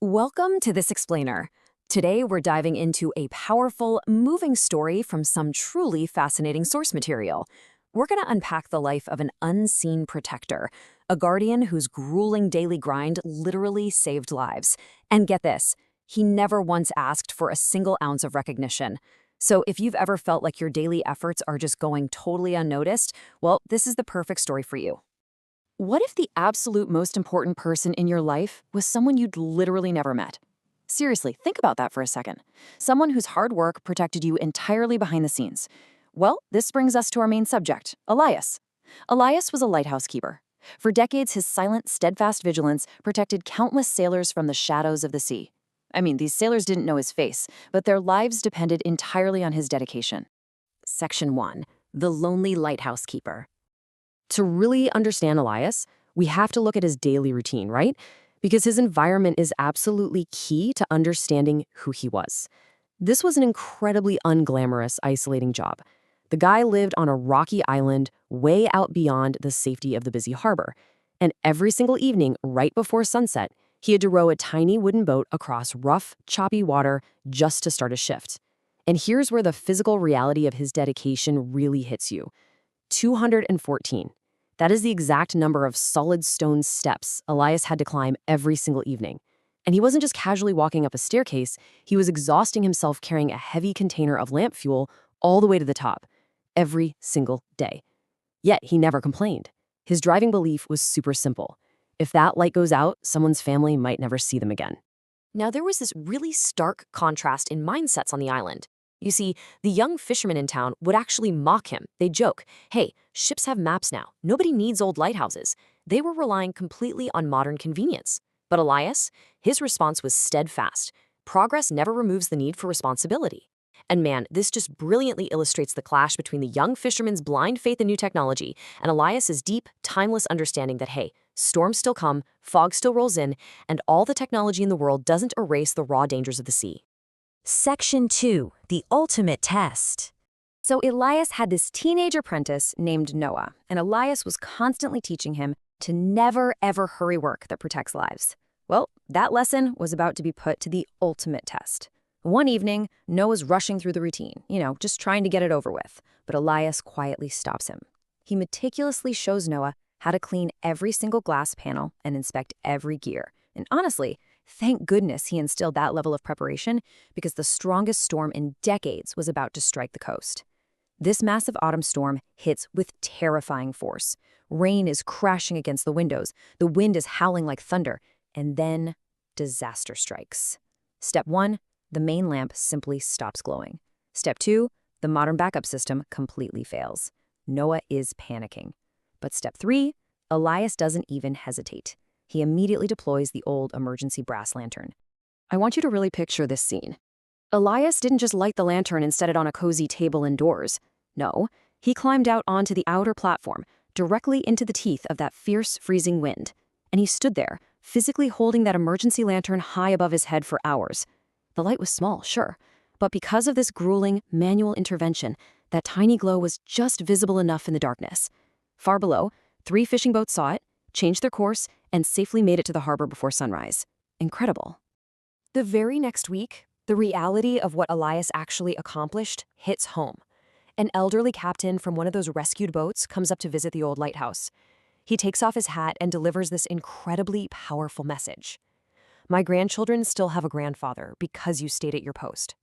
Welcome to This Explainer. Today we're diving into a powerful, moving story from some truly fascinating source material. We're going to unpack the life of an unseen protector, a guardian whose grueling daily grind literally saved lives. And get this, he never once asked for a single ounce of recognition. So if you've ever felt like your daily efforts are just going totally unnoticed, well, this is the perfect story for you. What if the absolute most important person in your life was someone you'd literally never met? Seriously, think about that for a second. Someone whose hard work protected you entirely behind the scenes. Well, this brings us to our main subject, Elias. Elias was a lighthouse keeper. For decades, his silent, steadfast vigilance protected countless sailors from the shadows of the sea. I mean, these sailors didn't know his face, but their lives depended entirely on his dedication. Section 1. The Lonely Lighthouse Keeper. To really understand Elias, we have to look at his daily routine, right? Because his environment is absolutely key to understanding who he was. This was an incredibly unglamorous, isolating job. The guy lived on a rocky island way out beyond the safety of the busy harbor. And every single evening, right before sunset, he had to row a tiny wooden boat across rough, choppy water just to start a shift. And here's where the physical reality of his dedication really hits you. 214. That is the exact number of solid stone steps Elias had to climb every single evening. And he wasn't just casually walking up a staircase, he was exhausting himself carrying a heavy container of lamp fuel all the way to the top, every single day. Yet he never complained. His driving belief was super simple. If that light goes out, someone's family might never see them again. Now, there was this really stark contrast in mindsets on the island. You see, the young fishermen in town would actually mock him. They'd joke, hey, ships have maps now. Nobody needs old lighthouses. They were relying completely on modern convenience. But Elias, his response was steadfast. Progress never removes the need for responsibility. And man, this just brilliantly illustrates the clash between the young fisherman's blind faith in new technology and Elias's deep, timeless understanding that, hey, storms still come, fog still rolls in, and all the technology in the world doesn't erase the raw dangers of the sea. Section 2. The Ultimate Test. So Elias had this teenage apprentice named Noah, and Elias was constantly teaching him to never, ever hurry work that protects lives. Well, that lesson was about to be put to the ultimate test. One evening, Noah's rushing through the routine, just trying to get it over with, but Elias quietly stops him. He meticulously shows Noah how to clean every single glass panel and inspect every gear. And honestly, thank goodness he instilled that level of preparation because the strongest storm in decades was about to strike the coast. This massive autumn storm hits with terrifying force. Rain is crashing against the windows, the wind is howling like thunder, and then disaster strikes. Step 1, the main lamp simply stops glowing. Step 2, the modern backup system completely fails. Noah is panicking. But step 3, Elias doesn't even hesitate. He immediately deploys the old emergency brass lantern. I want you to really picture this scene. Elias didn't just light the lantern and set it on a cozy table indoors. No, he climbed out onto the outer platform, directly into the teeth of that fierce, freezing wind. And he stood there, physically holding that emergency lantern high above his head for hours. The light was small, sure, but because of this grueling, manual intervention, that tiny glow was just visible enough in the darkness. Far below, 3 fishing boats saw it, changed their course, and safely made it to the harbor before sunrise. Incredible. The very next week, the reality of what Elias actually accomplished hits home. An elderly captain from one of those rescued boats comes up to visit the old lighthouse. He takes off his hat and delivers this incredibly powerful message. My grandchildren still have a grandfather because you stayed at your post.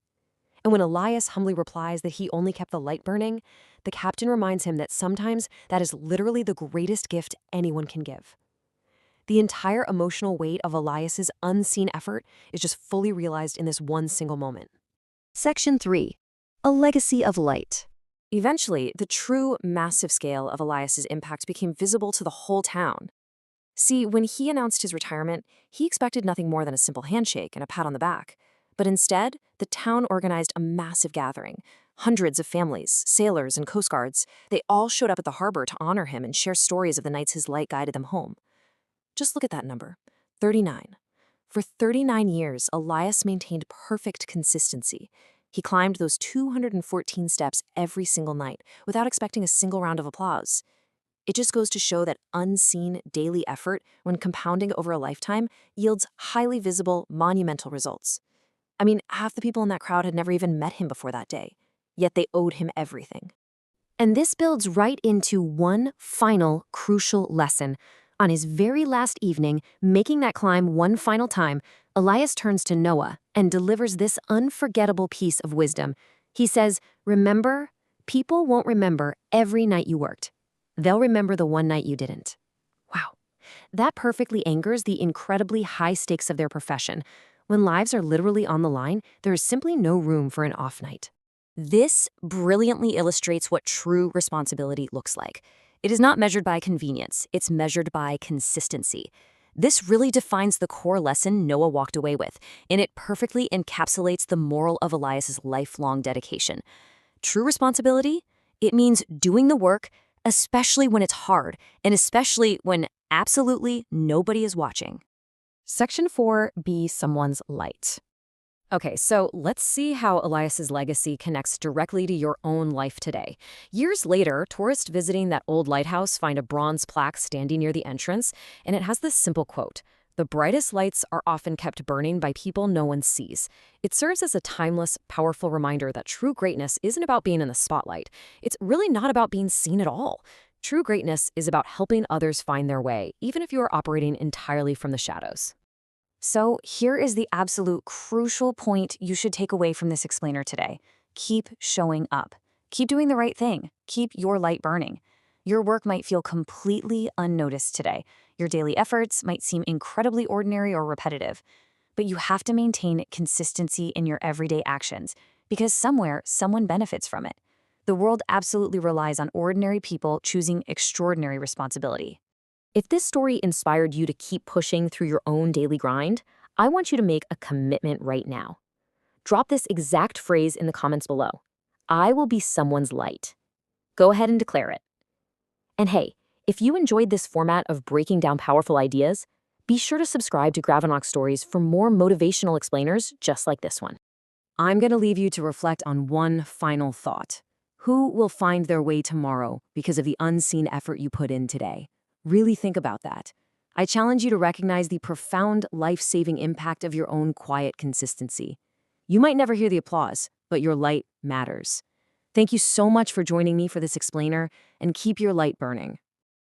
And when Elias humbly replies that he only kept the light burning, the captain reminds him that sometimes that is literally the greatest gift anyone can give. The entire emotional weight of Elias's unseen effort is just fully realized in this one single moment. Section 3. A Legacy of Light. Eventually, the true, massive scale of Elias's impact became visible to the whole town. See, when he announced his retirement, he expected nothing more than a simple handshake and a pat on the back. But instead, the town organized a massive gathering. Hundreds of families, sailors, and Coast Guards, they all showed up at the harbor to honor him and share stories of the nights his light guided them home. Just look at that number, 39. For 39 years, Elias maintained perfect consistency. He climbed those 214 steps every single night without expecting a single round of applause. It just goes to show that unseen daily effort, when compounding over a lifetime, yields highly visible, monumental results. I mean, half the people in that crowd had never even met him before that day, yet they owed him everything. And this builds right into one final crucial lesson. On his very last evening, making that climb one final time, Elias turns to Noah and delivers this unforgettable piece of wisdom. He says, "Remember, people won't remember every night you worked. They'll remember the one night you didn't." Wow. That perfectly anchors the incredibly high stakes of their profession. When lives are literally on the line, there is simply no room for an off night. This brilliantly illustrates what true responsibility looks like. It is not measured by convenience, it's measured by consistency. This really defines the core lesson Noah walked away with, and it perfectly encapsulates the moral of Elias's lifelong dedication. True responsibility? It means doing the work, especially when it's hard, and especially when absolutely nobody is watching. Section 4, be someone's light. Okay, so let's see how Elias's legacy connects directly to your own life today. Years later, tourists visiting that old lighthouse find a bronze plaque standing near the entrance, and it has this simple quote: "The brightest lights are often kept burning by people no one sees." It serves as a timeless, powerful reminder that true greatness isn't about being in the spotlight. It's really not about being seen at all. True greatness is about helping others find their way, even if you are operating entirely from the shadows. So here is the absolute crucial point you should take away from this explainer today. Keep showing up. Keep doing the right thing. Keep your light burning. Your work might feel completely unnoticed today. Your daily efforts might seem incredibly ordinary or repetitive. But you have to maintain consistency in your everyday actions, because somewhere, someone benefits from it. The world absolutely relies on ordinary people choosing extraordinary responsibility. If this story inspired you to keep pushing through your own daily grind, I want you to make a commitment right now. Drop this exact phrase in the comments below. I will be someone's light. Go ahead and declare it. And hey, if you enjoyed this format of breaking down powerful ideas, be sure to subscribe to Gravonix Stories for more motivational explainers just like this one. I'm going to leave you to reflect on one final thought. Who will find their way tomorrow because of the unseen effort you put in today? Really think about that. I challenge you to recognize the profound life-saving impact of your own quiet consistency. You might never hear the applause, but your light matters. Thank you so much for joining me for this explainer, and keep your light burning.